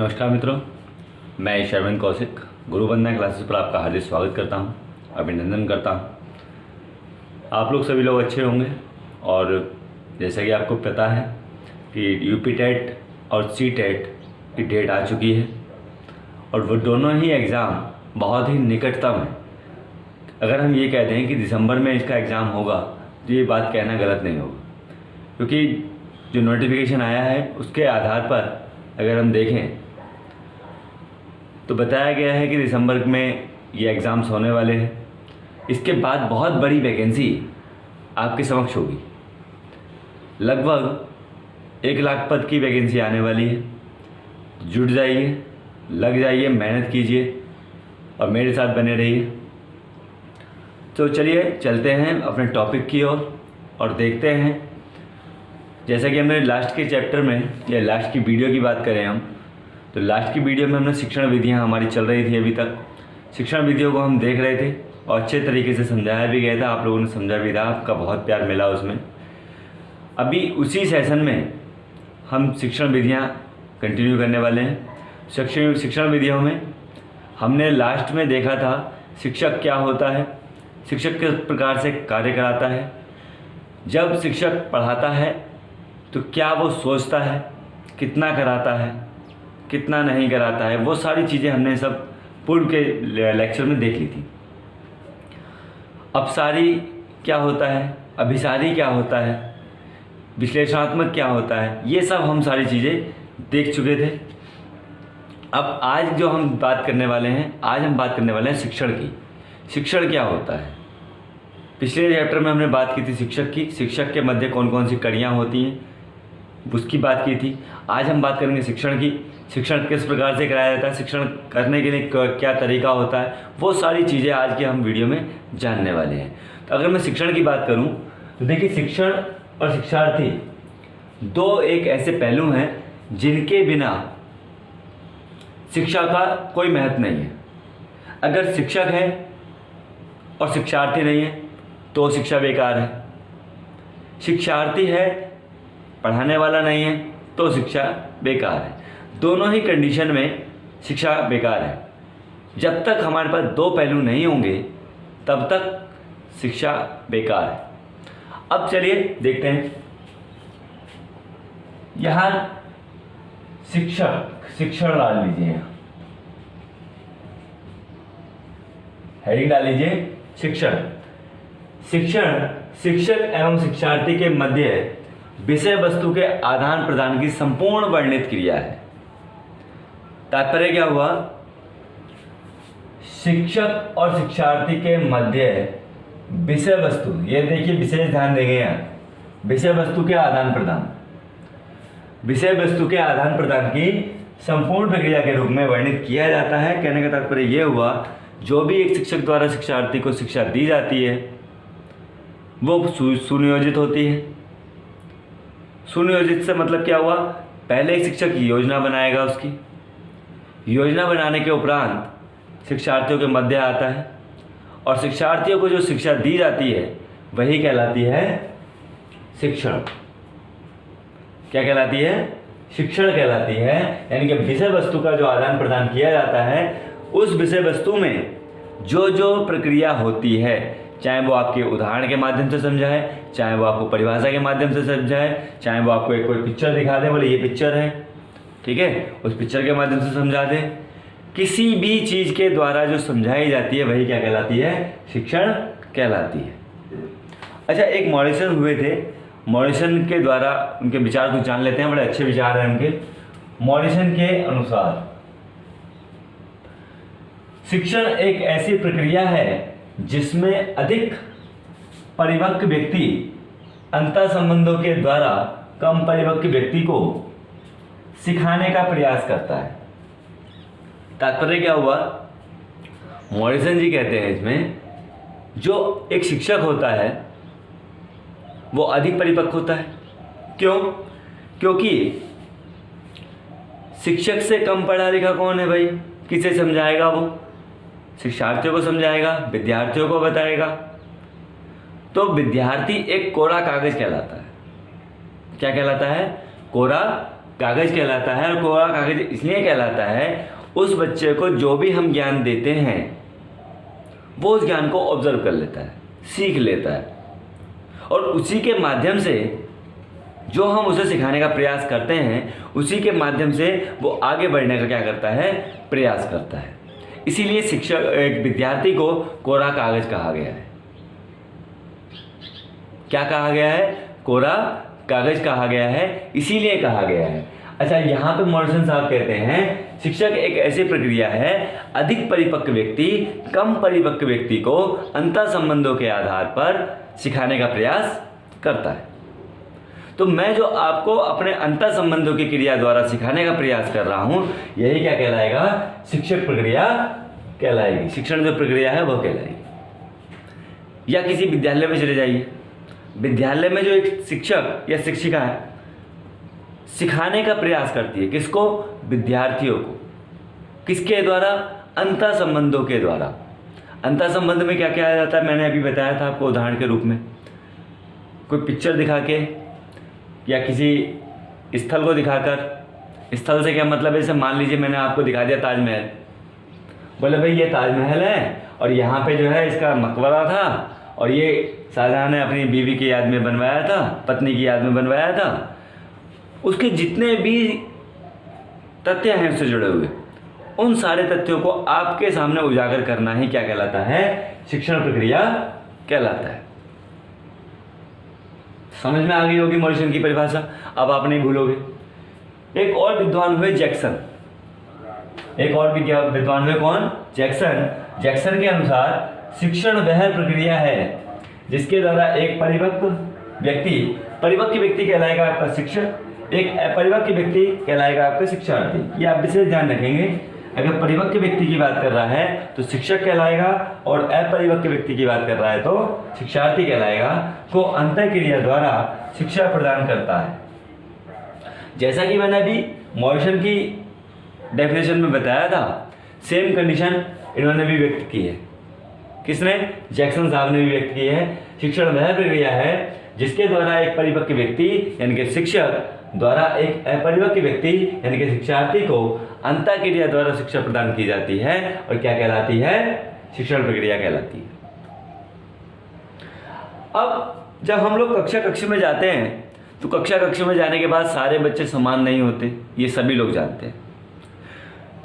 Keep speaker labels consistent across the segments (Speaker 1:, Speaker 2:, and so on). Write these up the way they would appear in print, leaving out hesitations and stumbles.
Speaker 1: नमस्कार मित्रों, मैं शर्विन कौशिक गुरु वंदना क्लासेस पर आपका हार्दिक स्वागत करता हूं, अभिनंदन करता हूं। आप लोग सभी लोग अच्छे होंगे। और जैसा कि आपको पता है कि यूपी टेट और सी टेट की डेट आ चुकी है और वो दोनों ही एग्ज़ाम बहुत ही निकटतम है। अगर हम ये कह दें कि दिसंबर में इसका एग्ज़ाम होगा तो ये बात कहना गलत नहीं होगा, क्योंकि जो नोटिफिकेशन आया है उसके आधार पर अगर हम देखें तो बताया गया है कि दिसंबर में ये एग्ज़ाम्स होने वाले हैं। इसके बाद बहुत बड़ी वैकेंसी आपके समक्ष होगी। लगभग 1 लाख पद की वैकेंसी आने वाली है। जुट जाइए, लग जाइए, मेहनत कीजिए और मेरे साथ बने रहिए। तो चलिए चलते हैं अपने टॉपिक की ओर और देखते हैं। जैसा कि हमने लास्ट के चैप्टर में या लास्ट की वीडियो की बात करें हम, तो लास्ट की वीडियो में हमने शिक्षण विधियां हमारी चल रही थी। अभी तक शिक्षण विधियों को हम देख रहे थे और अच्छे तरीके से समझाया भी गया था। आप लोगों ने समझा भी था, आपका बहुत प्यार मिला उसमें। अभी उसी सेशन में हम शिक्षण विधियां कंटिन्यू करने वाले हैं। शिक्षण विधियों में हमने लास्ट में देखा था शिक्षक क्या होता है, शिक्षक किस प्रकार से कार्य कराता है, जब शिक्षक पढ़ाता है तो क्या वो सोचता है, कितना कराता है, कितना नहीं कराता है, वो सारी चीज़ें हमने सब पूर्व के लेक्चर में देख ली थी। अपसारी क्या होता है, अभिसारी क्या होता है, विश्लेषणात्मक क्या होता है, ये सब हम सारी चीज़ें देख चुके थे। अब आज जो हम बात करने वाले हैं, आज हम बात करने वाले हैं शिक्षण की। शिक्षण क्या होता है? पिछले चैप्टर में हमने बात की थी शिक्षक की, शिक्षक के मध्य कौन कौन सी कड़ियाँ होती हैं उसकी बात की थी। आज हम बात करेंगे शिक्षण की। शिक्षण किस प्रकार से कराया जाता है, शिक्षण करने के लिए क्या तरीका होता है, वो सारी चीज़ें आज के हम वीडियो में जानने वाले हैं। तो अगर मैं शिक्षण की बात करूं तो देखिए, शिक्षण और शिक्षार्थी दो एक ऐसे पहलू हैं जिनके बिना शिक्षा का कोई महत्व नहीं है। अगर शिक्षक है और शिक्षार्थी नहीं है तो शिक्षा बेकार है। शिक्षार्थी है, पढ़ाने वाला नहीं है तो शिक्षा बेकार है। दोनों ही कंडीशन में शिक्षा बेकार है। जब तक हमारे पास दो पहलू नहीं होंगे तब तक शिक्षा बेकार है। अब चलिए देखते हैं। यहां शिक्षण डाल लीजिए, हेडिंग डाल लीजिए शिक्षण। शिक्षण शिक्षक एवं शिक्षार्थी के मध्य विषय वस्तु के आदान प्रदान की संपूर्ण वर्णित क्रिया है। तात्पर्य क्या हुआ? शिक्षक और शिक्षार्थी के मध्य विषय वस्तु, ये देखिए विशेष ध्यान देंगे यहाँ, विषय वस्तु के आदान प्रदान, विषय वस्तु के आदान प्रदान की संपूर्ण प्रक्रिया के रूप में वर्णित किया जाता है। कहने का तात्पर्य ये हुआ, जो भी एक शिक्षक द्वारा शिक्षार्थी को शिक्षा दी जाती है वो सुनियोजित होती है। सुनियोजित से मतलब क्या हुआ? पहले एक शिक्षक योजना बनाएगा, उसकी योजना बनाने के उपरांत शिक्षार्थियों के मध्य आता है और शिक्षार्थियों को जो शिक्षा दी जाती है वही कहलाती है शिक्षण। क्या कहलाती है? शिक्षण कहलाती है। यानी कि विषय वस्तु का जो आदान प्रदान किया जाता है, उस विषय वस्तु में जो जो प्रक्रिया होती है, चाहे वो आपके उदाहरण के माध्यम से समझाए, चाहे वो आपको परिभाषा के माध्यम से समझाए, चाहे वो आपको एक कोई पिक्चर दिखा दे, बोले ये पिक्चर है, ठीक है, उस पिक्चर के माध्यम से समझा दे। किसी भी चीज़ के द्वारा जो समझाई जाती है वही क्या कहलाती है? शिक्षण कहलाती है। अच्छा, एक मॉरिसन हुए थे, मॉरिसन के द्वारा उनके विचार को जान लेते हैं। बड़े अच्छे विचार हैं उनके। मॉरिसन के अनुसार शिक्षण एक ऐसी प्रक्रिया है जिसमें अधिक परिपक्व व्यक्ति अंतर संबंधों के द्वारा कम परिपक्व व्यक्ति को सिखाने का प्रयास करता है। तात्पर्य क्या हुआ? मॉरिसन जी कहते हैं इसमें, जो एक शिक्षक होता है वो अधिक परिपक्व होता है। क्यों? क्योंकि शिक्षक से कम पढ़ा लिखा कौन है भाई? किसे समझाएगा? वो शिक्षार्थियों को समझाएगा, विद्यार्थियों को बताएगा। तो विद्यार्थी एक कोरा कागज कहलाता है। क्या कहलाता है? कोरा कागज़ कहलाता है। और कोरा कागज़ इसलिए कहलाता है, उस बच्चे को जो भी हम ज्ञान देते हैं वो उस ज्ञान को ऑब्जर्व कर लेता है, सीख लेता है, और उसी के माध्यम से जो हम उसे सिखाने का प्रयास करते हैं, उसी के माध्यम से वो आगे बढ़ने का क्या करता है, प्रयास करता है। इसीलिए शिक्षक एक विद्यार्थी को कोरा कागज कहा गया है। क्या कहा गया है? कोरा कागज कहा गया है, इसीलिए कहा गया है। अच्छा, यहाँ पे मॉरिसन साहब कहते हैं शिक्षक एक ऐसी प्रक्रिया है, अधिक परिपक्व व्यक्ति कम परिपक्व व्यक्ति को अंतर संबंधों के आधार पर सिखाने का प्रयास करता है। तो मैं जो आपको अपने अंतर संबंधों की क्रिया द्वारा सिखाने का प्रयास कर रहा हूँ, यही क्या कहलाएगा? शिक्षक प्रक्रिया कहलाएगी। शिक्षण जो प्रक्रिया है वह कहलाएगी। या किसी विद्यालय में चले जाइए, विद्यालय में जो एक शिक्षक या शिक्षिका है, सिखाने का प्रयास करती है। किसको? विद्यार्थियों को। किसके द्वारा? अंतर संबंधों के द्वारा। अंतर संबंध में क्या क्या आ जाता है? मैंने अभी बताया था आपको उदाहरण के रूप में। कोई पिक्चर दिखा के या किसी स्थल को दिखाकर। स्थल से क्या मतलब है? जैसे मान लीजिए मैंने आपको दिखा दिया ताजमहल, बोले भाई ये ताजमहल है और यहाँ पे जो है इसका मकबरा था और ये शाहजहाँ ने अपनी बीवी की याद में बनवाया था, पत्नी की याद में बनवाया था। उसके जितने भी तथ्य हैं उससे जुड़े हुए, उन सारे तथ्यों को आपके सामने उजागर करना ही क्या कहलाता है? शिक्षण प्रक्रिया कहलाता है। समझ में आ गई होगी मॉरिसन की परिभाषा, अब आप नहीं भूलोगे। एक और विद्वान हुए जैक्सन। एक और भी क्या विद्वान हुए? कौन? जैक्सन। जैक्सन के अनुसार शिक्षण वह प्रक्रिया है जिसके द्वारा एक परिपक्व व्यक्ति कहलाएगा आपका शिक्षक, एक अपरिपक्व व्यक्ति कहलाएगा आपका शिक्षार्थी। ये आप विशेष ध्यान रखेंगे। अगर परिपक्व व्यक्ति की बात कर रहा है तो शिक्षक कहलाएगा, और अपरिपक्व व्यक्ति की बात कर रहा है तो शिक्षार्थी कहलाएगा, को अंतर क्रिया द्वारा शिक्षा प्रदान करता है। जैसा कि मैंने अभी मॉरिसन की डेफिनेशन में बताया था, सेम कंडीशन इन्होंने भी व्यक्त की है। किसने? जैक्सन साहब ने भी व्यक्त की है। शिक्षण वह प्रक्रिया है जिसके द्वारा एक परिपक्व व्यक्ति यानी कि शिक्षक द्वारा एक अपरिपक्व व्यक्ति यानी कि शिक्षार्थी को अंतर क्रिया द्वारा शिक्षा प्रदान की जाती है, और क्या कहलाती है? शिक्षण प्रक्रिया कहलाती है। अब जब हम लोग कक्षा में जाते हैं तो कक्षा में जाने के बाद सारे बच्चे समान नहीं होते, ये सभी लोग जानते हैं।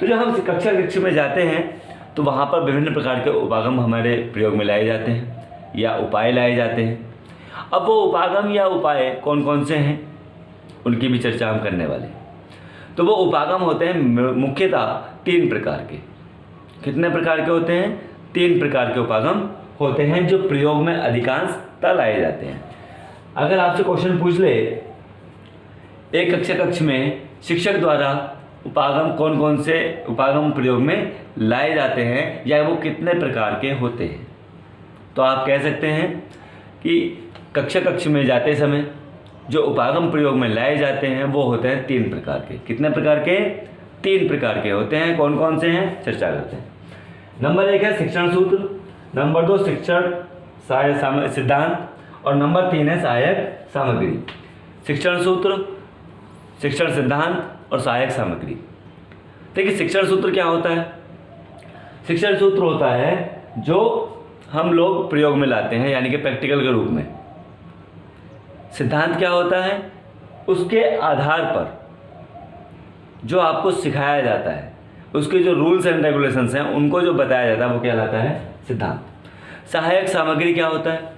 Speaker 1: तो जब हम कक्षा में जाते हैं तो वहाँ पर विभिन्न प्रकार के उपागम हमारे प्रयोग में लाए जाते हैं या उपाय लाए जाते हैं। अब वो उपागम या उपाय कौन कौन से हैं उनकी भी चर्चा हम करने वाले। तो वो उपागम होते हैं मुख्यतः 3 प्रकार के। कितने प्रकार के होते हैं? 3 प्रकार के उपागम होते हैं जो प्रयोग में अधिकांशतः लाए जाते हैं। अगर आपसे क्वेश्चन पूछ ले, एक कक्षा में शिक्षक द्वारा उपागम कौन कौन से उपागम प्रयोग में लाए जाते हैं या वो कितने प्रकार के होते हैं, तो आप कह सकते हैं कि कक्षा में जाते समय जो उपागम प्रयोग में लाए जाते हैं वो होते हैं 3 प्रकार के। कितने प्रकार के? 3 प्रकार के होते हैं। कौन कौन से हैं? चर्चा करते हैं। नंबर 1 है शिक्षण सूत्र, नंबर 2 शिक्षण सहायक सिद्धांत, और नंबर 3 है सहायक सामग्री। शिक्षण सूत्र, शिक्षण सिद्धांत और सहायक सामग्री। देखिए शिक्षण सूत्र क्या होता है? शिक्षण सूत्र होता है जो हम लोग प्रयोग में लाते हैं यानी कि प्रैक्टिकल के रूप में। सिद्धांत क्या होता है? उसके आधार पर जो आपको सिखाया जाता है, उसके जो रूल्स एंड रेगुलेशंस हैं उनको जो बताया जाता है वो कहलाता है सिद्धांत। सहायक सामग्री क्या होता है?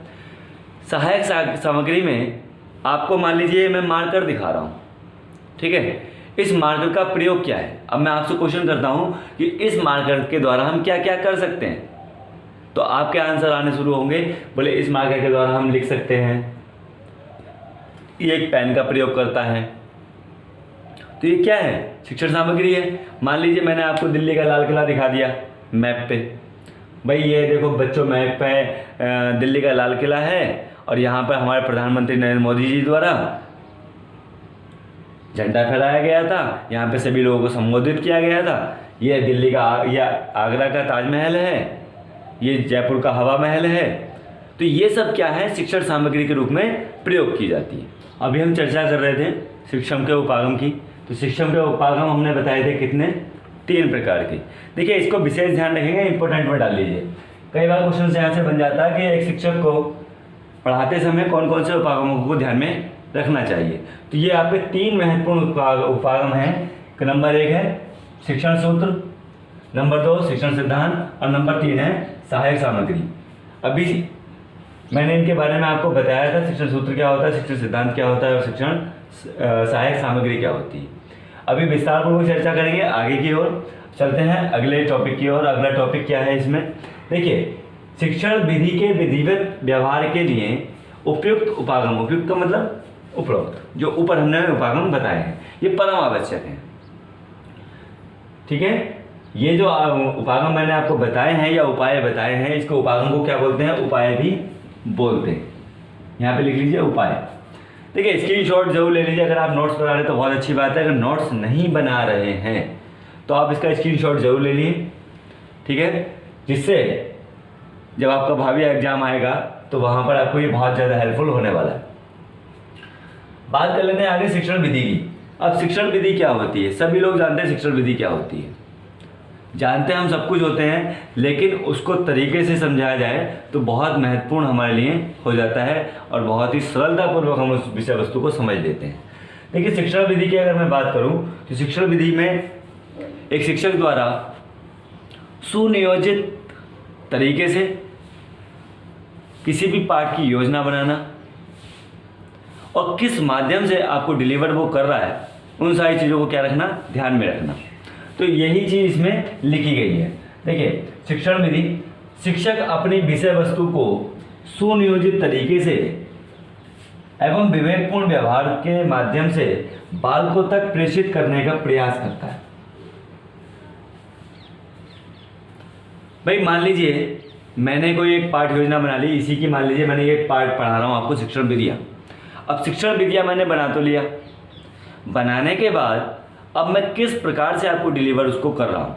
Speaker 1: सहायक सामग्री में आपको मान लीजिए मैं मार्कर दिखा रहा हूँ, ठीक है, इस मार्कर का प्रयोग क्या है। अब मैं आपसे क्वेश्चन करता हूँ कि इस मार्कर के द्वारा हम क्या क्या कर सकते हैं, तो आपके आंसर आने शुरू होंगे। बोले इस मार्कर के द्वारा हम लिख सकते हैं, ये एक पेन का प्रयोग करता है। तो ये क्या है? शिक्षण सामग्री है। मान लीजिए मैंने आपको दिल्ली का लाल किला दिखा दिया मैप पे, भाई ये देखो बच्चों मैप पे दिल्ली का लाल किला है और यहाँ पर हमारे प्रधानमंत्री नरेंद्र मोदी जी द्वारा झंडा फहराया गया था, यहाँ पे सभी लोगों को संबोधित किया गया था। ये दिल्ली का या आगरा का ताजमहल है, ये जयपुर का हवा महल है। तो ये सब क्या है? शिक्षण सामग्री के रूप में प्रयोग की जाती है। अभी हम चर्चा कर रहे थे शिक्षण के उपागम की, तो शिक्षण के उपागम हमने बताए थे कितने, 3 प्रकार के। देखिए इसको विशेष ध्यान रखेंगे, इंपॉर्टेंट में डाल लीजिए। कई बार क्वेश्चन यहाँ से बन जाता है कि एक शिक्षक को पढ़ाते समय कौन कौन से उपागमों को ध्यान में रखना चाहिए। तो ये आपके 3 महत्वपूर्ण उपागम हैं। नंबर 1 है शिक्षण सूत्र, नंबर 2 शिक्षण सिद्धांत और नंबर 3 है सहायक सामग्री। अभी मैंने इनके बारे में आपको बताया था, शिक्षण सूत्र क्या होता है, शिक्षण सिद्धांत क्या होता है और शिक्षण सहायक सामग्री क्या होती है। अभी विस्तारपूर्वक चर्चा करेंगे, आगे की ओर चलते हैं अगले टॉपिक की ओर। अगला टॉपिक क्या है इसमें, देखिए शिक्षण विधि के विधिवत व्यवहार के लिए उपयुक्त उपागम, उपयुक्त का मतलब उपरोक्त, जो ऊपर हमने उपागम बताए हैं ये परम आवश्यक हैं। ठीक है, ये जो उपागम मैंने आपको बताए हैं या उपाय बताए हैं, इसको उपागम को क्या बोलते हैं, उपाय भी बोलते हैं। यहाँ पे लिख लीजिए उपाय। देखिए स्क्रीनशॉट जरूर ले लीजिए, अगर आप नोट्स बना रहे हैं तो बहुत अच्छी बात है, अगर नोट्स नहीं बना रहे हैं तो आप इसका स्क्रीनशॉट जरूर ले लीजिए। ठीक है, जिससे जब आपका भावी एग्जाम आएगा तो वहाँ पर आपको ये बहुत ज़्यादा हेल्पफुल होने वाला है। बात कर लेते हैं आगे शिक्षण विधि की। अब शिक्षण विधि क्या होती है, सभी लोग जानते हैं शिक्षण विधि क्या होती है, जानते हैं हम सब कुछ होते हैं, लेकिन उसको तरीके से समझाया जाए तो बहुत महत्वपूर्ण हमारे लिए हो जाता है और बहुत ही सरलतापूर्वक हम उस विषय वस्तु को समझ लेते हैं। देखिए शिक्षण विधि की अगर मैं बात करूं तो शिक्षण विधि में एक शिक्षक द्वारा सुनियोजित तरीके से किसी भी पाठ की योजना बनाना और किस माध्यम से आपको डिलीवर वो कर रहा है, उन सारी चीज़ों को क्या रखना, ध्यान में रखना। तो यही चीज़ इसमें लिखी गई है। देखिए शिक्षण विधि, शिक्षक अपनी विषय वस्तु को सुनियोजित तरीके से एवं विवेकपूर्ण व्यवहार के माध्यम से बालकों तक प्रेषित करने का प्रयास करता है। भाई मान लीजिए मैंने कोई एक पाठ योजना बना ली, इसी की मान लीजिए मैंने एक पाठ पढ़ा रहा हूँ आपको, शिक्षण विधियाँ। अब शिक्षण विधियाँ मैंने बना तो लिया, बनाने के बाद अब मैं किस प्रकार से आपको डिलीवर उसको कर रहा हूं,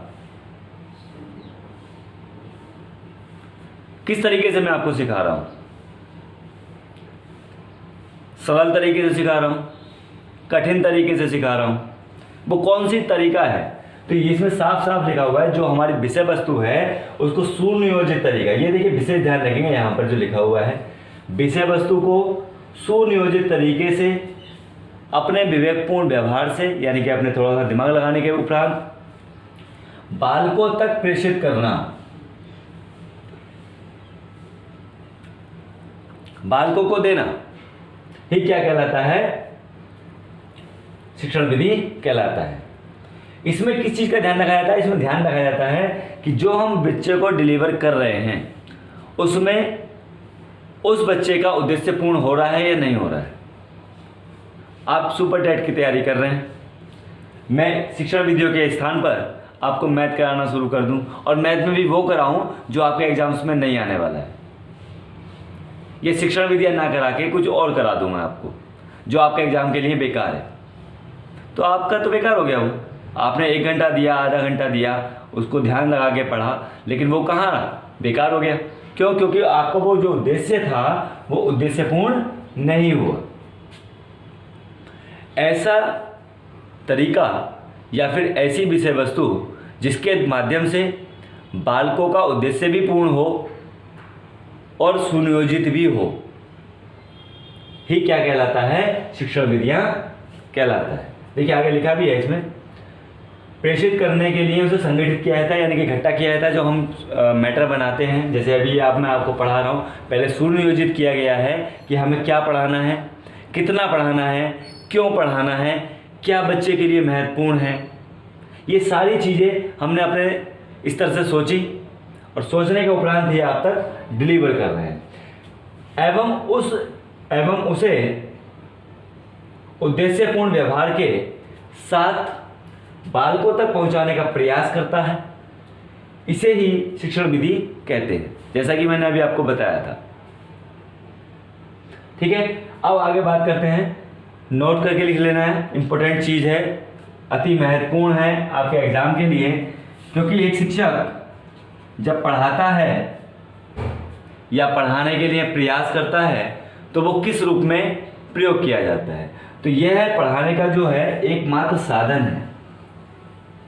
Speaker 1: किस तरीके से मैं आपको सिखा रहा हूं, सरल तरीके से सिखा रहा हूं, कठिन तरीके से सिखा रहा हूं, वो कौन सी तरीका है। तो इसमें साफ साफ लिखा हुआ है जो हमारी विषय वस्तु है उसको सुनियोजित तरीका, ये देखिए विशेष ध्यान रखेंगे यहां पर जो लिखा हुआ है, विषय वस्तु को सुनियोजित तरीके से अपने विवेकपूर्ण व्यवहार से, यानी कि अपने थोड़ा सा दिमाग लगाने के उपरांत बालकों तक प्रेषित करना। बालकों को देना ही क्या कहलाता है, शिक्षण विधि कहलाता है। इसमें किस चीज़ का ध्यान रखा जाता है, इसमें ध्यान रखा जाता है कि जो हम बच्चे को डिलीवर कर रहे हैं उसमें उस बच्चे का उद्देश्य पूर्ण हो रहा है या नहीं हो रहा है। आप सुपर टेट की तैयारी कर रहे हैं, मैं शिक्षण विधियों के स्थान पर आपको मैथ कराना शुरू कर दूं और मैथ में भी वो कराऊं जो आपके एग्जाम्स में नहीं आने वाला है। ये शिक्षण विधियाँ ना करा के कुछ और करा दूं मैं आपको जो आपके एग्जाम के लिए बेकार है, तो आपका तो बेकार हो गया वो। आपने 1 घंटा दिया, आधा घंटा दिया, उसको ध्यान लगा के पढ़ा, लेकिन वो कहाँ बेकार हो गया। क्यों? क्योंकि आपका वो जो उद्देश्य था वो उद्देश्य पूर्ण नहीं हुआ। ऐसा तरीका या फिर ऐसी विषय वस्तु जिसके माध्यम से बालकों का उद्देश्य भी पूर्ण हो और सुनियोजित भी हो ही क्या कहलाता है, शिक्षण विधियाँ कहलाता है। देखिए आगे लिखा भी है इसमें, प्रेषित करने के लिए उसे संगठित किया जाता है, यानी कि इकट्ठा किया जाता है। जो हम मैटर बनाते हैं, जैसे अभी मैं आपको पढ़ा रहा हूँ, पहले सुनियोजित किया गया है कि हमें क्या पढ़ाना है, कितना पढ़ाना है, क्यों पढ़ाना है, क्या बच्चे के लिए महत्वपूर्ण है। ये सारी चीज़ें हमने अपने स्तर से सोची और सोचने के उपरांत ही आप तक डिलीवर कर रहे हैं एवं उसे उद्देश्यपूर्ण व्यवहार के साथ बालकों तक पहुंचाने का प्रयास करता है। इसे ही शिक्षण विधि कहते हैं, जैसा कि मैंने अभी आपको बताया था। ठीक है, अब आगे बात करते हैं। नोट करके लिख लेना है, इंपॉर्टेंट चीज़ है, अति महत्वपूर्ण है आपके एग्जाम के लिए, क्योंकि एक शिक्षक जब पढ़ाता है या पढ़ाने के लिए प्रयास करता है तो वो किस रूप में प्रयोग किया जाता है। तो यह है पढ़ाने का जो है एकमात्र साधन है।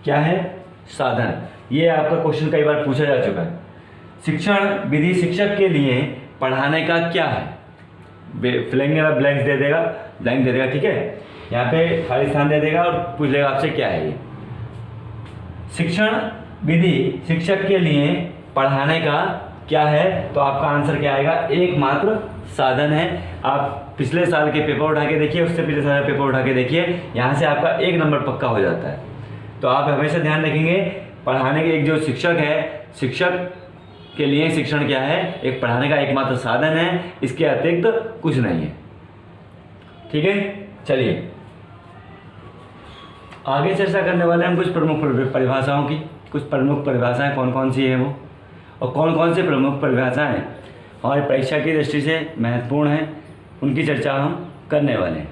Speaker 1: क्या है? साधन। ये आपका क्वेश्चन कई बार पूछा जा चुका है। शिक्षण विधि शिक्षक के लिए पढ़ाने का क्या है? फिलेंगे वाला ब्लैंक दे देगा, ठीक है। यहाँ पे खाली स्थान दे देगा और पूछ लेगा आपसे क्या है ये। शिक्षण विधि शिक्षक के लिए पढ़ाने का क्या है? तो आपका आंसर क्या आएगा? एकमात्र साधन है। आप पिछले साल के पेपर उठा के देखिए, उससे पिछले साल के पेपर उठा के देखिए, यहाँ से आपका 1 नंबर पक्का हो जाता है। तो आप हमेशा ध्यान रखेंगे, पढ़ाने के एक जो शिक्षक है, शिक्षक के लिए शिक्षण क्या है? एक पढ़ाने का एकमात्र साधन है, इसके अतिरिक्त कुछ नहीं है। ठीक है, चलिए आगे चर्चा करने वाले हम कुछ प्रमुख परिभाषाओं की। कुछ प्रमुख परिभाषाएं कौन कौन सी है वो, और कौन कौन सी प्रमुख परिभाषाएं हमारी परीक्षा की दृष्टि से महत्वपूर्ण हैं, उनकी चर्चा हम करने वाले हैं।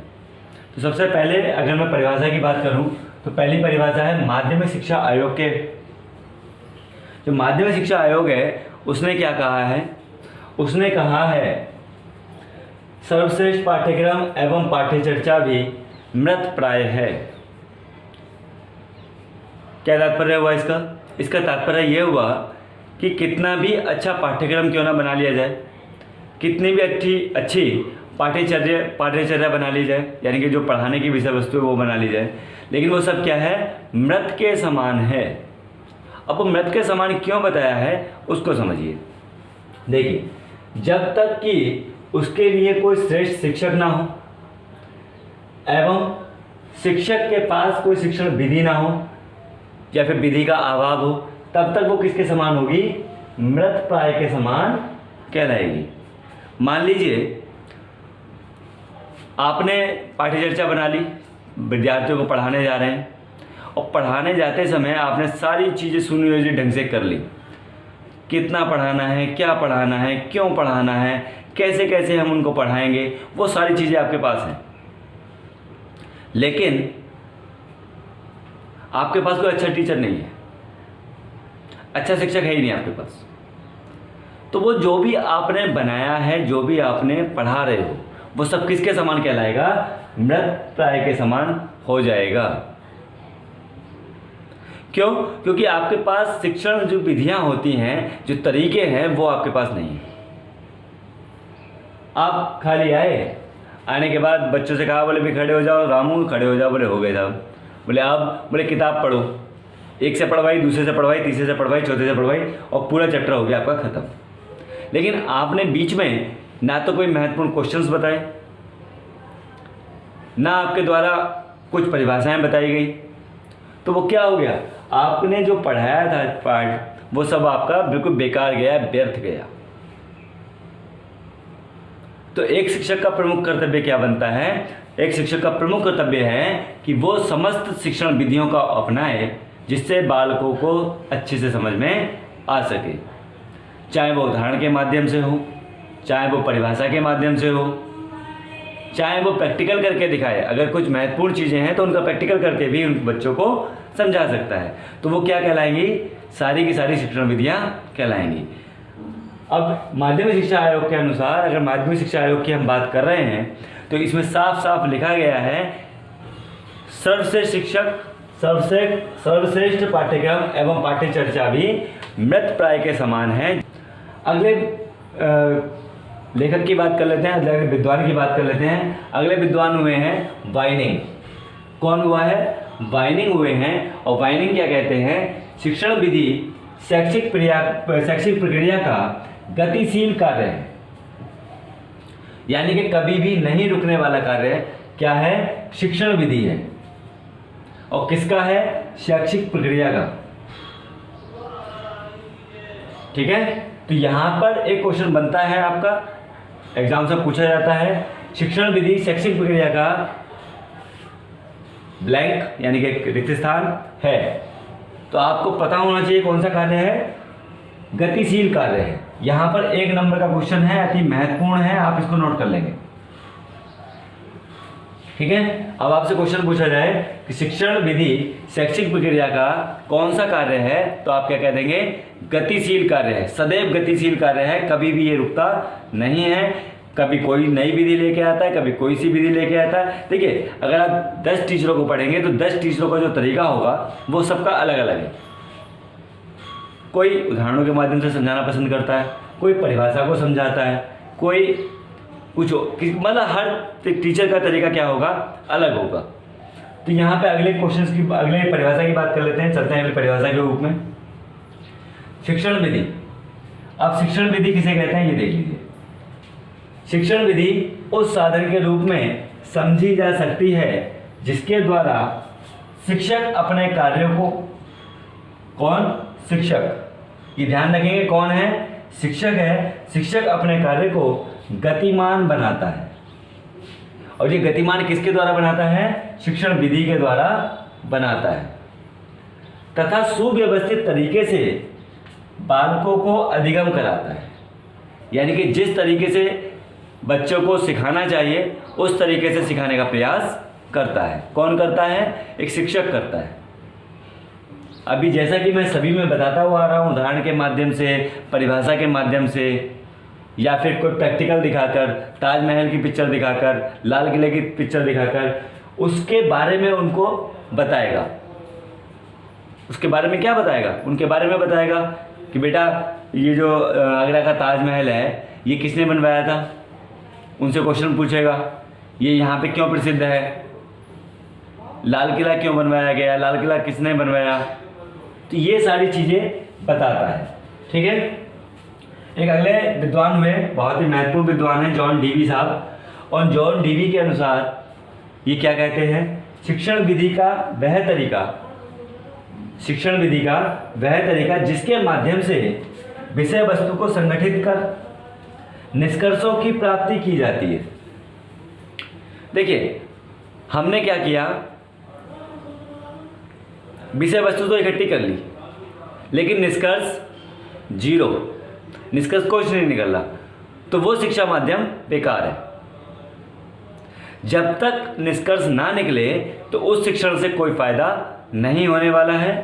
Speaker 1: तो सबसे पहले अगर मैं परिभाषा की बात करूं तो पहली परिभाषा है माध्यमिक शिक्षा आयोग के। जो माध्यमिक शिक्षा आयोग है उसने क्या कहा है? उसने कहा है सर्वश्रेष्ठ पाठ्यक्रम एवं पाठ्यचर्चा भी मृत प्राय है। क्या तात्पर्य हुआ इसका? इसका तात्पर्य यह हुआ कि कितना भी अच्छा पाठ्यक्रम क्यों ना बना लिया जाए, कितनी भी अच्छी पाठ्यचर्या बना ली जाए, यानी कि जो पढ़ाने की विषय वस्तु है वो बना ली जाए, लेकिन वो सब क्या है? मृत के समान है। अब वो मृत के समान क्यों बताया है उसको समझिए। देखिए, जब तक कि उसके लिए कोई श्रेष्ठ शिक्षक ना हो एवं शिक्षक के पास कोई शिक्षण विधि ना हो या फिर विधि का अभाव हो, तब तक वो किसके समान होगी? मृत प्राय के समान कहलाएगी। मान लीजिए आपने पाठ्यचर्या बना ली, विद्यार्थियों को पढ़ाने जा रहे हैं, और पढ़ाने जाते समय आपने सारी चीज़ें सुनियोजित ढंग से कर ली। कितना पढ़ाना है, क्या पढ़ाना है, क्यों पढ़ाना है, कैसे कैसे हम उनको पढ़ाएंगे, वो सारी चीज़ें आपके पास हैं। लेकिन आपके पास कोई अच्छा टीचर नहीं है, अच्छा शिक्षक है ही नहीं आपके पास, तो वो जो भी आपने बनाया है, जो भी आपने पढ़ा रहे हो, वो सब किसके समान कहलाएगा? मृत प्राय के समान हो जाएगा। क्यों? क्योंकि आपके पास शिक्षण जो विधियां होती हैं, जो तरीके हैं, वो आपके पास नहीं है। आप खाली आने के बाद बच्चों से कहा, बोले भी खड़े हो जाओ रामू, खड़े हो जाओ, बोले हो गए साहब। बोले अब बोले किताब पढ़ो, एक से पढ़वाई, दूसरे से पढ़वाई, तीसरे से पढ़वाई, चौथे से पढ़वाई, और पूरा चैप्टर हो गया आपका ख़त्म। लेकिन आपने बीच में ना तो कोई महत्वपूर्ण क्वेश्चंस बताए, ना आपके द्वारा कुछ परिभाषाएं बताई गई, तो वो क्या हो गया? आपने जो पढ़ाया था पाठ, वो सब आपका बिल्कुल बेकार गया, व्यर्थ गया। तो एक शिक्षक का प्रमुख कर्तव्य क्या बनता है? एक शिक्षक का प्रमुख कर्तव्य है कि वो समस्त शिक्षण विधियों का अपनाए, जिससे बालकों को अच्छे से समझ में आ सके। चाहे वो उदाहरण के माध्यम से हो, चाहे वो परिभाषा के माध्यम से हो, चाहे वो प्रैक्टिकल करके दिखाए। अगर कुछ महत्वपूर्ण चीज़ें हैं तो उनका प्रैक्टिकल करके भी उन बच्चों को समझा सकता है। तो वो क्या कहलाएंगी? सारी की सारी शिक्षण विधियाँ कहलाएंगी। अब माध्यमिक शिक्षा आयोग के अनुसार, अगर माध्यमिक शिक्षा आयोग की हम बात कर रहे हैं, तो इसमें साफ साफ लिखा गया है सर्वश्रेष्ठ शिक्षक, सर्वश्रेष्ठ पाठ्यक्रम एवं पाठ्यचर्चा भी मृत प्राय के समान है। अगले लेखक की बात कर लेते हैं, अगले विद्वान की बात कर लेते हैं। अगले विद्वान हुए हैं वाइनिंग। कौन हुआ है? वाइनिंग हुए हैं। और वाइनिंग क्या कहते हैं? शिक्षण विधि शैक्षिक प्रक्रिया का गतिशील कार्य है, यानी कि कभी भी नहीं रुकने वाला कार्य क्या है? शिक्षण विधि है। और किसका है? शैक्षिक प्रक्रिया का। ठीक है, तो यहां पर एक क्वेश्चन बनता है, आपका एग्जाम से पूछा जाता है, शिक्षण विधि शैक्षिक प्रक्रिया का ब्लैंक यानी कि रिक्त स्थान है, तो आपको पता होना चाहिए कौन सा कार्य है? गतिशील कार्य है। यहां पर 1 नंबर का क्वेश्चन है, अति महत्वपूर्ण है, आप इसको नोट कर लेंगे। ठीक है, अब आपसे क्वेश्चन पूछा जाए कि शिक्षण विधि शैक्षिक प्रक्रिया का कौन सा कार्य है, तो आप क्या कह देंगे? गतिशील कार्य है, सदैव गतिशील कार्य है, कभी भी ये रुकता नहीं है। कभी कोई नई विधि लेके आता है, कभी कोई सी विधि लेके आता है। देखिए, अगर आप 10 टीचरों को पढ़ेंगे तो 10 टीचरों का जो तरीका होगा वो सबका अलग अलग है। कोई उदाहरणों के माध्यम से समझाना पसंद करता है, कोई परिभाषा को समझाता है, कोई कुछ, मतलब हर टीचर का तरीका क्या होगा, अलग होगा। तो यहाँ पे अगले क्वेश्चन की, अगले परिभाषा की बात कर लेते हैं। चलते हैं अगली परिभाषा के रूप में, शिक्षण विधि। अब शिक्षण विधि किसे कहते हैं ये देख लीजिए। शिक्षण विधि उस साधन के रूप में समझी जा सकती है जिसके द्वारा शिक्षक अपने कार्यों को, कौन, शिक्षक, ये ध्यान रखेंगे कौन है, शिक्षक है। शिक्षक अपने कार्य को गतिमान बनाता है। और ये गतिमान किसके द्वारा बनाता है, शिक्षण विधि के द्वारा बनाता है, तथा सुव्यवस्थित तरीके से बालकों को अधिगम कराता है। यानी कि जिस तरीके से बच्चों को सिखाना चाहिए उस तरीके से सिखाने का प्रयास करता है। कौन करता है, एक शिक्षक करता है। अभी जैसा कि मैं सभी में बताता हुआ आ रहा हूँ, उदाहरण के माध्यम से, परिभाषा के माध्यम से, या फिर कोई प्रैक्टिकल दिखाकर, ताजमहल की पिक्चर दिखाकर, लाल किले की पिक्चर दिखाकर उसके बारे में उनको बताएगा। उसके बारे में क्या बताएगा, उनके बारे में बताएगा कि बेटा ये जो आगरा का ताजमहल है ये किसने बनवाया था। उनसे क्वेश्चन पूछेगा, ये यहाँ पे क्यों प्रसिद्ध है, लाल किला क्यों बनवाया गया, लाल किला किसने बनवाया। तो ये सारी चीज़ें बताता है। ठीक है। एक अगले विद्वान हुए, बहुत ही महत्वपूर्ण विद्वान हैं, जॉन डीवी साहब। और जॉन डीवी के अनुसार ये क्या कहते हैं, शिक्षण विधि का वह तरीका, शिक्षण विधि का वह तरीका जिसके माध्यम से विषय वस्तु को संगठित कर निष्कर्षों की प्राप्ति की जाती है। देखिए, हमने क्या किया, विषय वस्तु तो इकट्ठी कर ली, लेकिन निष्कर्ष जीरो, निष्कर्ष कुछ नहीं निकल रहा, तो वो शिक्षा माध्यम बेकार है। जब तक निष्कर्ष ना निकले तो उस शिक्षण से कोई फायदा नहीं होने वाला है।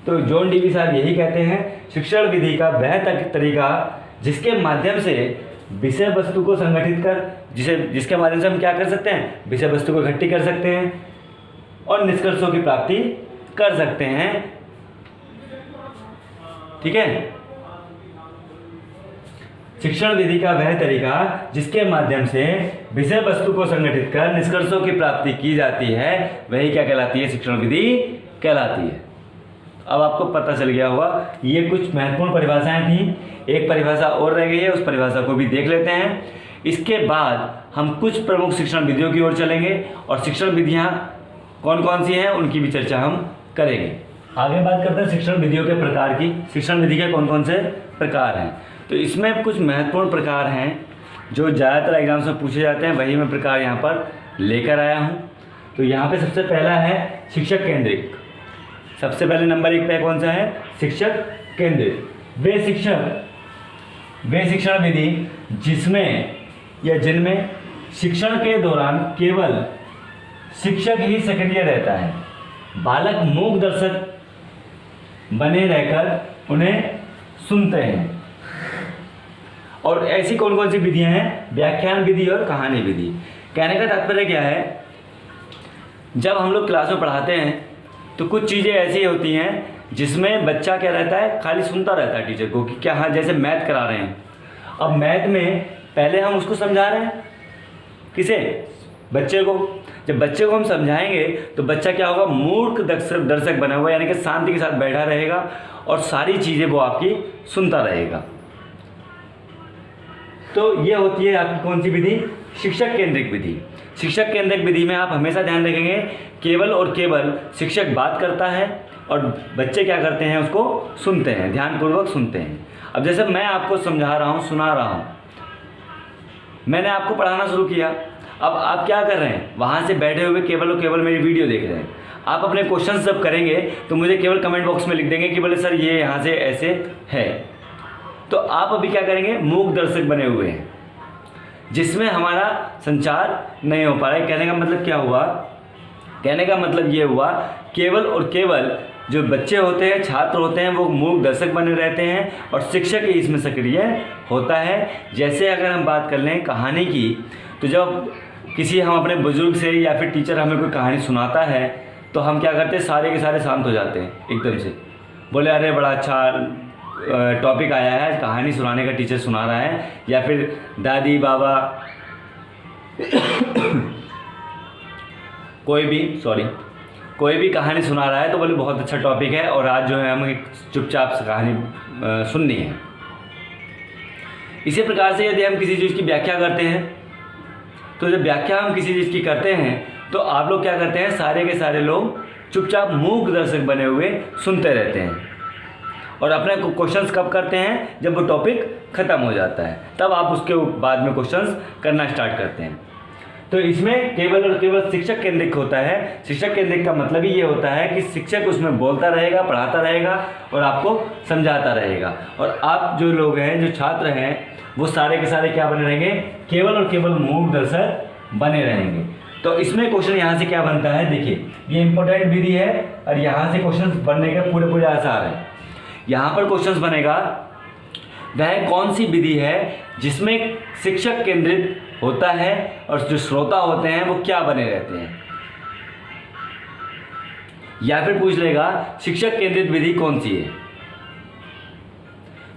Speaker 1: तो जॉन डीवी साहब यही कहते हैं, शिक्षण विधि का वह तरीका जिसके माध्यम से विषय वस्तु को संगठित कर, जिसके माध्यम से हम क्या कर सकते हैं, विषय वस्तु को इकट्ठी कर सकते हैं और निष्कर्षों की प्राप्ति कर सकते हैं। ठीक है। शिक्षण विधि का वह तरीका जिसके माध्यम से विषय वस्तु को संगठित कर निष्कर्षों की प्राप्ति की जाती है, वही क्या कहलाती है, शिक्षण विधि कहलाती है। अब आपको पता चल गया होगा, ये कुछ महत्वपूर्ण परिभाषाएं थी। एक परिभाषा और रह गई है, उस परिभाषा को भी देख लेते हैं। इसके बाद हम कुछ प्रमुख शिक्षण विधियों की ओर चलेंगे और शिक्षण विधियां कौन कौन सी हैं उनकी भी चर्चा हम करेंगे। आगे बात करते हैं शिक्षण विधियों के प्रकार की। शिक्षण विधि के कौन कौन से प्रकार हैं, तो इसमें कुछ महत्वपूर्ण प्रकार हैं जो ज़्यादातर एग्जाम्स में पूछे जाते हैं, वही मैं प्रकार यहाँ पर लेकर आया हूँ। तो यहाँ पे सबसे पहला है शिक्षक केंद्रित। सबसे पहले नंबर 1 पे कौन सा है, शिक्षक केंद्रित। वे शिक्षण विधि जिसमें या जिनमें शिक्षण के दौरान केवल शिक्षक ही सक्रिय रहता है, बालक मूक दर्शक बने रहकर उन्हें सुनते हैं। और ऐसी कौन कौन सी विधियां हैं, व्याख्यान विधि और कहानी विधि। कहने का तात्पर्य क्या है, जब हम लोग क्लास में पढ़ाते हैं तो कुछ चीज़ें ऐसी होती हैं जिसमें बच्चा क्या रहता है, खाली सुनता रहता है टीचर को कि क्या, हाँ जैसे मैथ करा रहे हैं। अब मैथ में पहले हम उसको समझा रहे हैं, किसे, बच्चे को। जब बच्चे को हम समझाएंगे तो बच्चा क्या होगा, मूर्ख दर्शक बना हुआ, यानी कि शांति के साथ बैठा रहेगा और सारी चीज़ें वो आपकी सुनता रहेगा। तो ये होती है आपकी कौन सी विधि, शिक्षक केंद्रित विधि। शिक्षक केंद्रित विधि में आप हमेशा ध्यान रखेंगे, केवल और केवल शिक्षक बात करता है और बच्चे क्या करते हैं, उसको सुनते हैं, ध्यानपूर्वक सुनते हैं। अब जैसे मैं आपको समझा रहा हूँ, सुना रहा हूँ, मैंने आपको पढ़ाना शुरू किया, अब आप क्या कर रहे हैं, वहाँ से बैठे हुए केवल और केवल मेरी वीडियो देख रहे हैं। आप अपने क्वेश्चन जब करेंगे तो मुझे केवल कमेंट बॉक्स में लिख देंगे कि बोले सर ये यहाँ से ऐसे है। तो आप अभी क्या करेंगे, मूक दर्शक बने हुए हैं, जिसमें हमारा संचार नहीं हो पा रहा है। कहने का मतलब क्या हुआ, कहने का मतलब ये हुआ, केवल और केवल जो बच्चे होते हैं, छात्र होते हैं, वो मूक दर्शक बने रहते हैं और शिक्षक ही इसमें सक्रिय होता है। जैसे अगर हम बात कर लें कहानी की, तो जब किसी हम अपने बुजुर्ग से या फिर टीचर हमें कोई कहानी सुनाता है तो हम क्या करते हैं, सारे के सारे शांत हो जाते हैं एकदम से, बोले अरे बड़ा अच्छा टॉपिक आया है, कहानी सुनाने का टीचर सुना रहा है, या फिर दादी बाबा कोई भी कहानी सुना रहा है तो बोले बहुत अच्छा टॉपिक है और आज जो है हमें चुपचाप से कहानी सुननी है। इसी प्रकार से यदि हम किसी चीज़ की व्याख्या करते हैं, तो जब व्याख्या हम किसी चीज़ की करते हैं तो आप लोग क्या करते हैं, सारे के सारे लोग चुपचाप मूक दर्शक बने हुए सुनते रहते हैं और अपने क्वेश्चंस कब करते हैं, जब वो टॉपिक ख़त्म हो जाता है, तब आप उसके बाद में क्वेश्चंस करना स्टार्ट करते हैं। तो इसमें केवल और केवल शिक्षक केंद्रित होता है। शिक्षक केंद्रित का मतलब ही ये होता है कि शिक्षक उसमें बोलता रहेगा, पढ़ाता रहेगा और आपको समझाता रहेगा, और आप जो लोग हैं, जो छात्र हैं, वो सारे के सारे क्या बने रहेंगे, केवल और केवल मूक दर्शक बने रहेंगे। तो इसमें क्वेश्चन यहाँ से क्या बनता है, देखिए ये इंपॉर्टेंट विधि है और यहाँ से क्वेश्चन बनने के पूरे आसार है। यहाँ पर क्वेश्चन बनेगा वह कौन सी विधि है जिसमें शिक्षक केंद्रित होता है और जो श्रोता होते हैं वो क्या बने रहते हैं, या फिर पूछ लेगा शिक्षक केंद्रित विधि कौन सी है।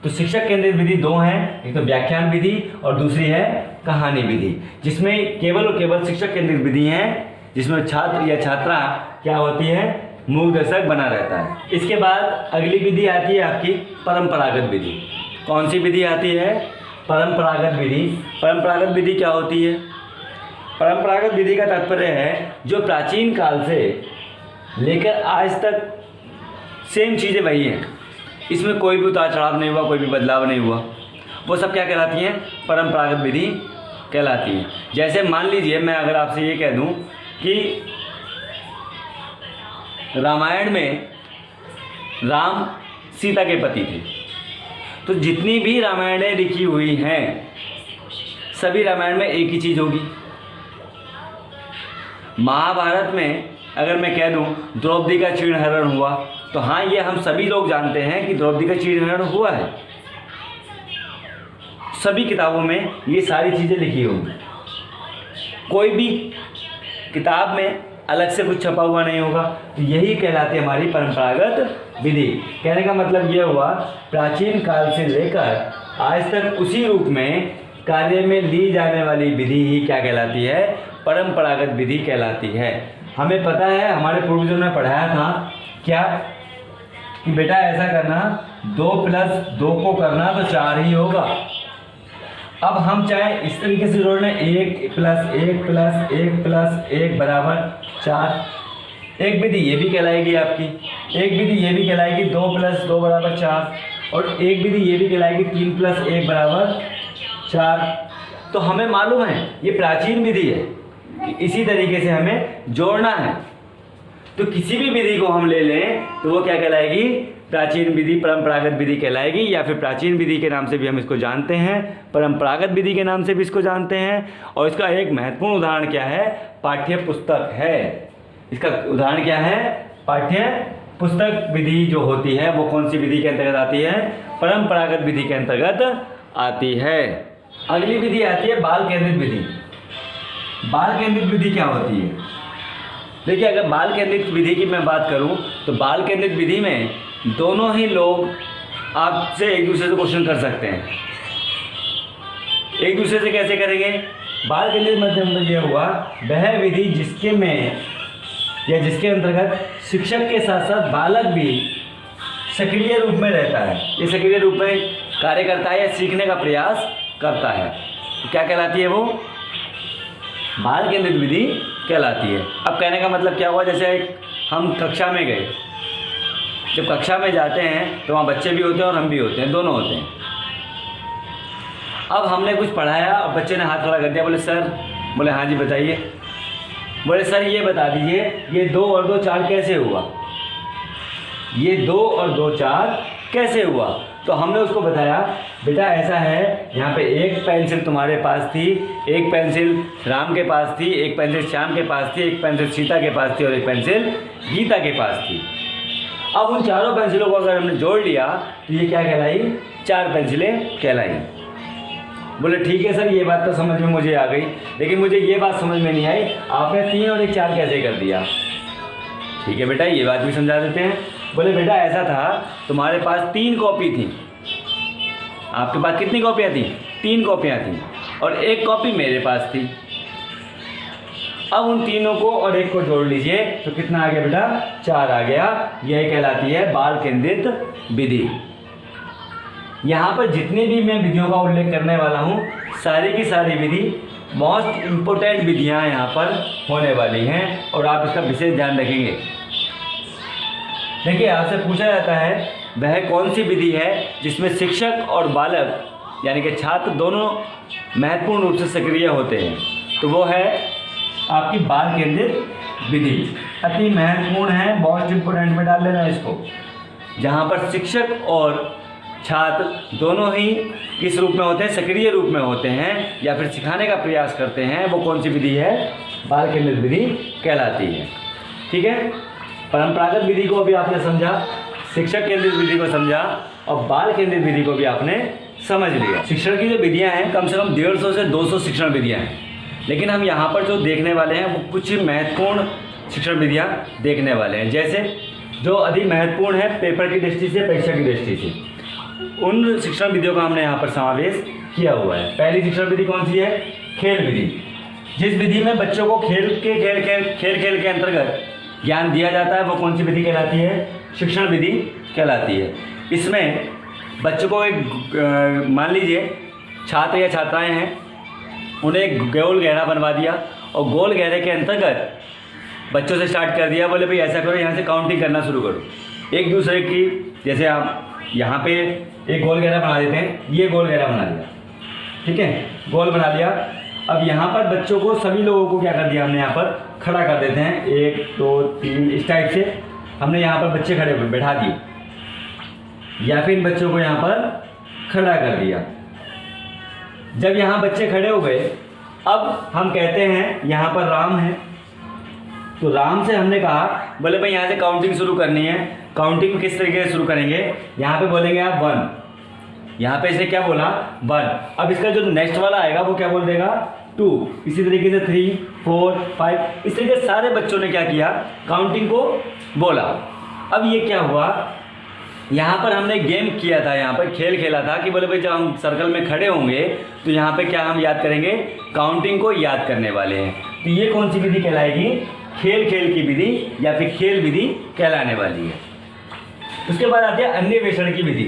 Speaker 1: तो शिक्षक केंद्रित विधि दो हैं, एक तो व्याख्यान विधि और दूसरी है कहानी विधि, जिसमें केवल और केवल शिक्षक केंद्रित विधि है, जिसमें छात्र या छात्रा क्या होती है, मूक दर्शक बना रहता है। इसके बाद अगली विधि आती है आपकी परंपरागत विधि। कौन सी विधि आती है, परंपरागत विधि। परंपरागत विधि क्या होती है, परंपरागत विधि का तात्पर्य है जो प्राचीन काल से लेकर आज तक सेम चीज़ें वही हैं, इसमें कोई भी उतार चढ़ाव नहीं हुआ, कोई भी बदलाव नहीं हुआ, वो सब क्या कहलाती हैं, परंपरागत विधि कहलाती हैं। जैसे मान लीजिए मैं अगर आपसे ये कह दूं कि रामायण में राम सीता के पति थे, तो जितनी भी रामायणें लिखी हुई हैं सभी रामायण में एक ही चीज़ होगी। महाभारत में अगर मैं कह दूं द्रौपदी का चीरहरण हुआ, तो हाँ ये हम सभी लोग जानते हैं कि द्रौपदी का चीरहरण हुआ है, सभी किताबों में ये सारी चीज़ें लिखी होंगी, कोई भी किताब में अलग से कुछ छपा हुआ नहीं होगा। तो यही कहलाती है हमारी परंपरागत विधि। कहने का मतलब ये हुआ प्राचीन काल से लेकर आज तक उसी रूप में कार्य में ली जाने वाली विधि ही क्या कहलाती है, परंपरागत विधि कहलाती है। हमें पता है, हमारे पूर्वजों ने पढ़ाया था क्या कि बेटा ऐसा करना, 2 + 2 को करना तो 4 ही होगा। अब हम चाहे इस तरीके से जोड़ लें, 1 + 1 + 1 + 1 = 4। एक विधि ये भी कहलाएगी आपकी, एक विधि ये भी कहलाएगी 2 + 2 = 4, और एक विधि ये भी कहलाएगी 3 + 1 = 4। तो हमें मालूम है ये प्राचीन विधि है कि इसी तरीके से हमें जोड़ना है। तो किसी भी विधि को हम ले लें तो वो क्या कहलाएगी, प्राचीन विधि, परंपरागत विधि कहलाएगी, या फिर प्राचीन विधि के नाम से भी हम इसको जानते हैं, परंपरागत विधि के नाम से भी इसको जानते हैं। और इसका एक महत्वपूर्ण उदाहरण क्या है, पाठ्य पुस्तक है। इसका उदाहरण क्या है, पाठ्य पुस्तक विधि जो होती है वो कौन सी विधि के अंतर्गत आती है, परंपरागत विधि के अंतर्गत आती है। अगली विधि आती है बाल केंद्रित विधि। बाल केंद्रित विधि क्या होती है, देखिए अगर बाल केंद्रित विधि की मैं बात करूं तो बाल केंद्रित विधि में दोनों ही लोग आपसे एक दूसरे से क्वेश्चन कर सकते हैं। एक दूसरे से कैसे करेंगे, बाल केंद्रित माध्यम में यह हुआ वह विधि जिसके में या जिसके अंतर्गत शिक्षक के साथ साथ बालक भी सक्रिय रूप में रहता है, ये सक्रिय रूप में कार्य करता है या सीखने का प्रयास करता है। तो क्या कहलाती है वो, बाल केंद्रित विधि कहलाती है। अब कहने का मतलब क्या हुआ, जैसे हम कक्षा में गए, जब कक्षा में जाते हैं तो वहाँ बच्चे भी होते हैं और हम भी होते हैं, दोनों होते हैं। अब हमने कुछ पढ़ाया और बच्चे ने हाथ खड़ा कर दिया, बोले सर, बोले हाँ जी बताइए, बोले सर ये बता दीजिए ये 2 और 2 4 कैसे हुआ, ये 2 और 2 4 कैसे हुआ। तो हमने उसको बताया बेटा ऐसा है, यहाँ पे एक पेंसिल तुम्हारे पास थी, एक पेंसिल राम के पास थी, एक पेंसिल श्याम के पास थी, एक पेंसिल सीता के पास थी और एक पेंसिल गीता के पास थी। अब उन चारों पेंसिलों को अगर हमने जोड़ लिया तो ये क्या कहलाई, 4 पेंसिलें कहलाई। बोले ठीक है सर, ये बात तो समझ में मुझे आ गई, लेकिन मुझे ये बात समझ में नहीं आई, आपने 3 और 1 4 कैसे कर दिया। ठीक है बेटा, ये बात भी समझा देते हैं। बोले बेटा ऐसा था, तुम्हारे पास 3 कॉपी थी, आपके पास कितनी कॉपियाँ थी, 3 कॉपियाँ थी, और 1 कॉपी मेरे पास थी। अब उन तीनों को और 1 को जोड़ लीजिए तो कितना आ गया बेटा, 4 आ गया। यह कहलाती है बाल केंद्रित विधि। यहाँ पर जितनी भी मैं विधियों का उल्लेख करने वाला हूँ, सारी की सारी विधि मोस्ट इम्पोर्टेंट विधियाँ यहाँ पर होने वाली हैं और आप इसका विशेष ध्यान रखेंगे। देखिए, आपसे पूछा जाता है वह कौन सी विधि है जिसमें शिक्षक और बालक यानी कि छात्र दोनों महत्वपूर्ण रूप से सक्रिय होते हैं, तो वो है आपकी बाल केंद्रित विधि। अति महत्वपूर्ण है, मोस्ट इम्पोर्टेंट में डाल लेना इसको। जहाँ पर शिक्षक और छात्र दोनों ही किस रूप में होते हैं, सक्रिय रूप में होते हैं या फिर सिखाने का प्रयास करते हैं, वो कौन सी विधि है, बाल केंद्रित विधि कहलाती है। ठीक है, परंपरागत विधि को भी आपने समझा, शिक्षक केंद्रित विधि को समझा और बाल केंद्रित विधि को भी आपने समझ लिया। शिक्षण की जो विधियाँ हैं कम से कम 150 से 200 शिक्षण विधियाँ हैं, लेकिन हम यहाँ पर जो देखने वाले हैं वो कुछ महत्वपूर्ण शिक्षण विधियाँ देखने वाले हैं, जैसे जो अधिक महत्वपूर्ण है पेपर की दृष्टि से, परीक्षा की दृष्टि से, उन शिक्षण विधियों का हमने यहाँ पर समावेश किया हुआ है। पहली शिक्षण विधि कौन सी है, खेल विधि। जिस विधि में बच्चों को खेल के अंतर्गत ज्ञान दिया जाता है वो कौन सी विधि कहलाती है, शिक्षण विधि कहलाती है। इसमें बच्चों को एक मान लीजिए छात्र या छात्राएं हैं, उन्हें एक गोल घेरा बनवा दिया और गोल घेरे के अंतर्गत बच्चों से स्टार्ट कर दिया, बोले भाई ऐसा करो, यहाँ से काउंटिंग करना शुरू करो एक दूसरे की। जैसे आप यहाँ पे एक गोल घेरा बना देते हैं, ये गोल घेरा बना दिया, ठीक है, गोल बना लिया। अब यहाँ पर बच्चों को, सभी लोगों को क्या कर दिया हमने, यहाँ पर खड़ा कर देते हैं, 1 2 3 इस टाइप से हमने यहाँ पर बच्चे खड़े हुए बैठा दिए, या फिर इन बच्चों को यहाँ पर खड़ा कर दिया। जब यहाँ बच्चे खड़े हो गए, अब हम कहते हैं यहाँ पर राम है, तो राम से हमने कहा बोले भाई यहाँ से काउंटिंग शुरू करनी है। काउंटिंग किस तरीके से शुरू करेंगे, यहाँ पे बोलेंगे आप 1, यहाँ पे इसे क्या बोला 1। अब इसका जो नेक्स्ट वाला आएगा वो क्या बोल देगा 2, इसी तरीके से 3 4 5, इस तरीके से सारे बच्चों ने क्या किया, काउंटिंग को बोला। अब ये क्या हुआ, यहाँ पर हमने गेम किया था, यहाँ पर खेल खेला था कि बोले भाई जब हम सर्कल में खड़े होंगे तो यहाँ पे क्या हम याद करेंगे, काउंटिंग को याद करने वाले हैं। तो ये कौन सी विधि कहलाएगी, खेल की विधि या फिर खेल विधि कहलाने वाली है। उसके बाद आती है अन्वेषण की विधि।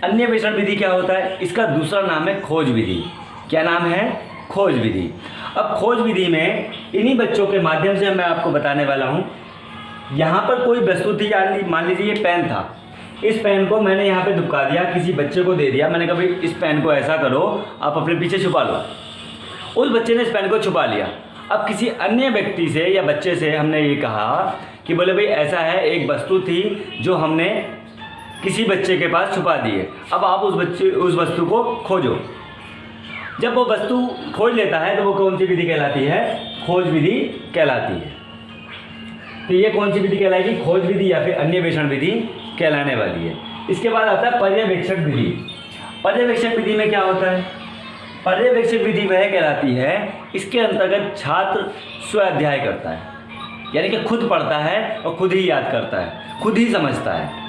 Speaker 1: अन्वेषण विधि क्या होता है, इसका दूसरा नाम है खोज विधि। क्या नाम है, खोज विधि। अब खोज विधि में इन्हीं बच्चों के माध्यम से मैं आपको बताने वाला हूँ। यहाँ पर कोई वस्तु थी, मान लीजिए ये पेन था, इस पेन को मैंने यहाँ पे दुबका दिया, किसी बच्चे को दे दिया, मैंने कहा भाई इस पेन को ऐसा करो, आप अपने पीछे छुपा लो। उस बच्चे ने इस पेन को छुपा लिया। अब किसी अन्य व्यक्ति से या बच्चे से हमने ये कहा कि बोले भाई ऐसा है, एक वस्तु थी जो हमने किसी बच्चे के पास छुपा दी है, अब आप उस वस्तु को खोजो। जब वो वस्तु खोज लेता है तो वो कौन सी विधि कहलाती है, खोज विधि कहलाती है। तो ये कौन सी विधि कहलाएगी, खोज विधि या फिर अन्वेषण विधि कहलाने वाली है। इसके बाद आता है पर्यवेक्षक विधि। पर्यवेक्षक विधि में क्या होता है, पर्यवेक्षक विधि वह कहलाती है, इसके अंतर्गत छात्र स्वाध्याय करता है, यानी कि खुद पढ़ता है और खुद ही याद करता है, खुद ही समझता है।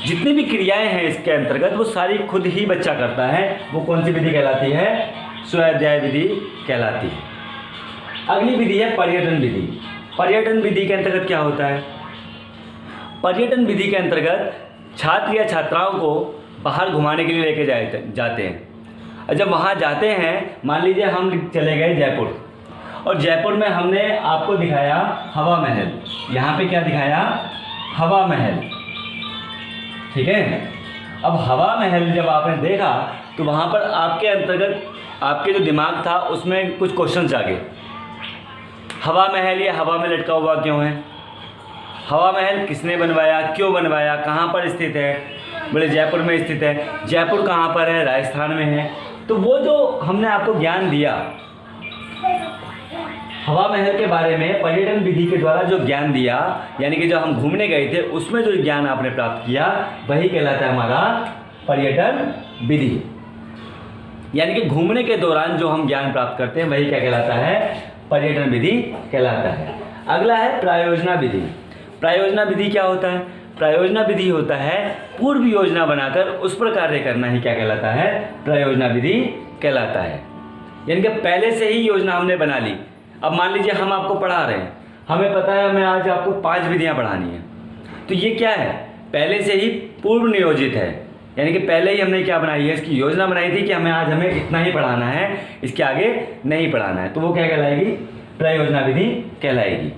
Speaker 1: जितनी भी क्रियाएं हैं इसके अंतर्गत वो सारी खुद ही बच्चा करता है, वो कौन सी विधि कहलाती है, स्वाध्याय विधि कहलाती है। अगली विधि है पर्यटन विधि। पर्यटन विधि के अंतर्गत क्या होता है, पर्यटन विधि के अंतर्गत छात्र या छात्राओं को बाहर घुमाने के लिए लेके जाते हैं। जब वहाँ जाते हैं, मान लीजिए हम चले गए जयपुर, और जयपुर में हमने आपको दिखाया हवा महल। यहाँ पे क्या दिखाया, हवा महल, ठीक है। अब हवा महल जब आपने देखा तो वहाँ पर आपके अंतर्गत आपके जो दिमाग था उसमें कुछ क्वेश्चंस आ गए। हवा महल ये हवा में लटका हुआ क्यों है, हवा महल किसने बनवाया, क्यों बनवाया, कहाँ पर स्थित है, बोले जयपुर में स्थित है। जयपुर कहाँ पर है, राजस्थान में है। तो वो जो हमने आपको ज्ञान दिया, हवा महल के बारे में पर्यटन विधि के द्वारा जो ज्ञान दिया, यानी कि जब हम घूमने गए थे उसमें जो ज्ञान आपने प्राप्त किया वही कहलाता है हमारा पर्यटन विधि। यानी कि घूमने के दौरान जो हम ज्ञान प्राप्त करते हैं वही क्या कहलाता है, पर्यटन विधि कहलाता है। अगला है प्रायोजना विधि। प्रायोजना विधि क्या होता है? प्रायोजना विधि होता है पूर्व योजना बनाकर उस पर कार्य करना ही क्या कहलाता है, प्रयोजना विधि कहलाता है। यानी कि पहले से ही योजना हमने बना ली। अब मान लीजिए हम आपको पढ़ा रहे हैं, हमें पता है हमें आज आपको 5 विधियां पढ़ानी है, तो ये क्या है, पहले से ही पूर्व नियोजित है। यानी कि पहले ही हमने क्या बनाई है, इसकी योजना बनाई थी कि हमें इतना ही पढ़ाना है, इसके आगे नहीं पढ़ाना है, तो वो क्या कहलाएगी, प्रयोजना विधि कहलाएगी।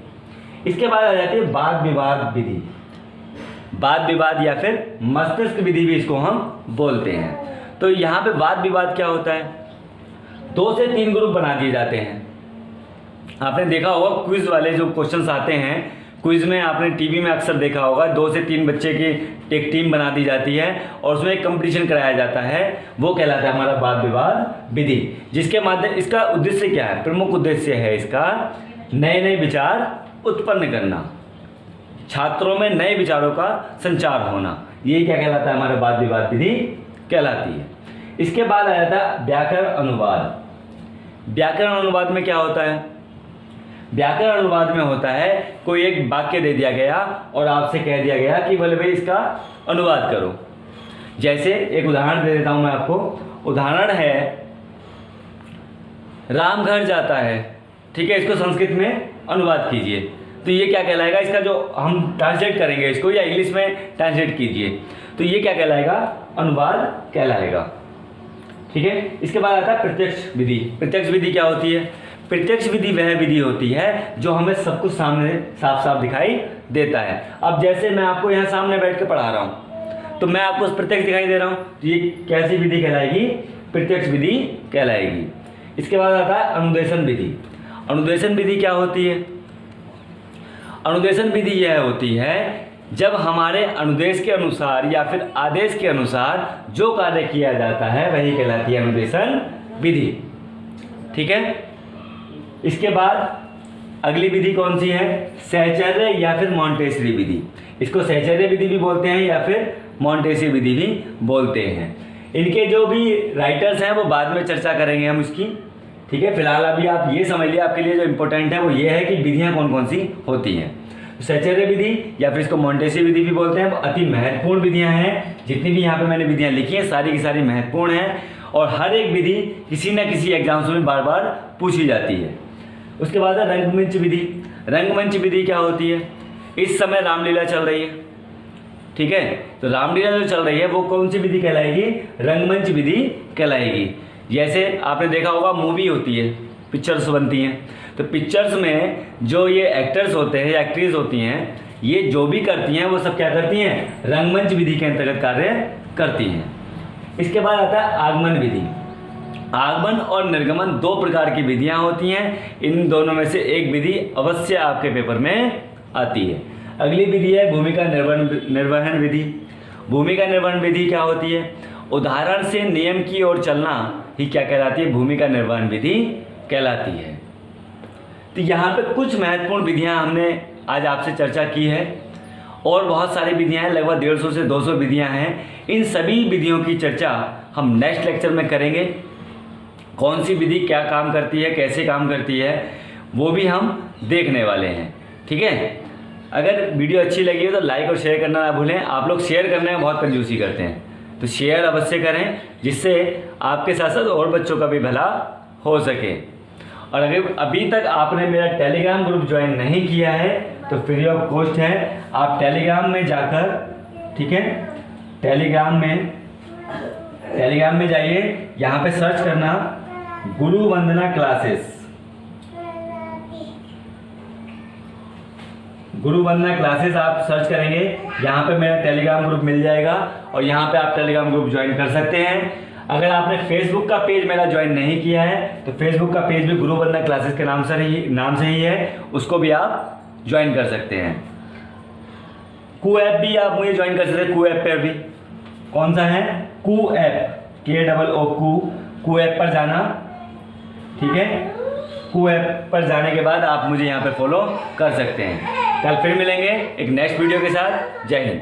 Speaker 1: इसके बाद आ जाती है वाद विवाद विधि। वाद विवाद या फिर मस्तिष्क विधि भी इसको हम बोलते हैं। तो यहाँ पे वाद विवाद क्या होता है, 2 से 3 ग्रुप बना दिए जाते हैं। आपने देखा होगा क्विज वाले जो क्वेश्चंस आते हैं, क्विज में आपने टीवी में अक्सर देखा होगा, 2 से 3 बच्चे की एक टीम बना दी जाती है और उसमें एक कंपटीशन कराया जाता है, वो कहलाता है हमारा वाद विवाद विधि। जिसके माध्यम, इसका उद्देश्य क्या है, प्रमुख उद्देश्य है इसका नए नए विचार उत्पन्न करना, छात्रों में नए विचारों का संचार होना, ये क्या कहलाता है, हमारा वाद विवाद विधि कहलाती है। इसके बाद आ जाता है व्याकरण अनुवाद। व्याकरण अनुवाद में क्या होता है, व्याकरण अनुवाद में होता है कोई एक वाक्य दे दिया गया और आपसे कह दिया गया कि बोले भाई इसका अनुवाद करो। जैसे एक उदाहरण दे देता हूं मैं आपको, उदाहरण है राम घर जाता है, ठीक है, इसको संस्कृत में अनुवाद कीजिए, तो ये क्या कहलाएगा, इसका जो हम ट्रांसलेट करेंगे इसको, या इंग्लिश में ट्रांसलेट कीजिए, तो ये क्या कहलाएगा, अनुवाद कहलाएगा। ठीक है। इसके बाद आता है प्रत्यक्ष विधि। प्रत्यक्ष विधि क्या होती है, प्रत्यक्ष विधि वह विधि होती है जो हमें सब कुछ सामने साफ साफ दिखाई देता है। अब जैसे मैं आपको यहाँ सामने बैठ के पढ़ा रहा हूँ तो मैं आपको प्रत्यक्ष दिखाई दे रहा हूँ, तो ये कैसी विधि कहलाएगी, प्रत्यक्ष विधि कहलाएगी। इसके बाद आता है अनुदेशन विधि। अनुदेशन विधि क्या होती है, अनुदेशन विधि यह होती है जब हमारे अनुदेश के अनुसार या फिर आदेश के अनुसार जो कार्य किया जाता है वही कहलाती है अनुदेशन विधि। ठीक है। इसके बाद अगली विधि कौन सी है, सहचर्य या फिर मॉन्टेसरी विधि। इसको सहचर्य विधि भी बोलते हैं या फिर मॉन्टेसरी विधि भी बोलते हैं। इनके जो भी राइटर्स हैं वो बाद में चर्चा करेंगे हम इसकी। ठीक है। फिलहाल अभी आप ये समझ लिया, आपके लिए जो इंपॉर्टेंट है वो ये है कि विधियां कौन कौन सी होती हैं। सहचर्य विधि या फिर इसको मॉन्टेसरी विधि भी बोलते हैं, वो अति महत्वपूर्ण विधियां हैं। जितनी भी यहाँ पे मैंने विधियां लिखी हैं सारी की सारी महत्वपूर्ण हैं और हर एक विधि किसी न किसी एग्जाम्स में बार बार पूछी जाती है। उसके बाद है रंगमंच विधि। रंगमंच विधि क्या होती है, इस समय रामलीला चल रही है, ठीक है, तो रामलीला जो चल रही है वो कौन सी विधि कहलाएगी, रंगमंच विधि कहलाएगी। जैसे आपने देखा होगा मूवी होती है, पिक्चर्स बनती हैं, तो पिक्चर्स में जो ये एक्टर्स होते हैं या एक्ट्रेस होती हैं, ये जो भी करती हैं वो सब क्या करती हैं, रंगमंच विधि के अंतर्गत कार्य करती हैं। इसके बाद आता है आगमन विधि। आगमन और निर्गमन 2 प्रकार की विधियां होती हैं, इन दोनों में से एक विधि अवश्य आपके पेपर में आती है। अगली विधि है भूमिका निर्वहन विधि। भूमिका निर्वहन विधि क्या होती है, उदाहरण से नियम की ओर चलना ही क्या कहलाती है, भूमिका निर्वहन विधि कहलाती है। तो यहाँ पे कुछ महत्वपूर्ण विधियां हमने आज आपसे चर्चा की है और बहुत सारी विधियां हैं, लगभग 150 से 200 विधियां हैं। इन सभी विधियों की चर्चा हम नेक्स्ट लेक्चर में करेंगे। कौन सी विधि क्या काम करती है, कैसे काम करती है, वो भी हम देखने वाले हैं। ठीक है। अगर वीडियो अच्छी लगी हो तो लाइक और शेयर करना ना भूलें। आप लोग शेयर करने में बहुत कंजूसी करते हैं, तो शेयर अवश्य करें जिससे आपके साथ साथ और बच्चों का भी भला हो सके। और अगर अभी तक आपने मेरा टेलीग्राम ग्रुप ज्वाइन नहीं किया है तो फ्री ऑफ कॉस्ट है, आप टेलीग्राम में जाकर, ठीक है, टेलीग्राम में जाइए, यहाँ पे सर्च करना गुरु वंदना क्लासेस। गुरु वंदना क्लासेस आप सर्च करेंगे, यहाँ पे मेरा टेलीग्राम ग्रुप मिल जाएगा और यहाँ पे आप टेलीग्राम ग्रुप ज्वाइन कर सकते हैं। अगर आपने फेसबुक का पेज मेरा ज्वाइन नहीं किया है तो फेसबुक का पेज भी गुरु वंदना क्लासेस के नाम से ही है, उसको भी आप ज्वाइन कर सकते हैं। कू ऐप भी आप मुझे ज्वाइन कर सकते हैं। कू ऐप पर भी, कौन सा है, कू ऐप, KOO कू ऐप पर जाना, ठीक है, कू ऐप पर जाने के बाद आप मुझे यहाँ पे फॉलो कर सकते हैं। कल फिर मिलेंगे एक नेक्स्ट वीडियो के साथ। जय हिंद।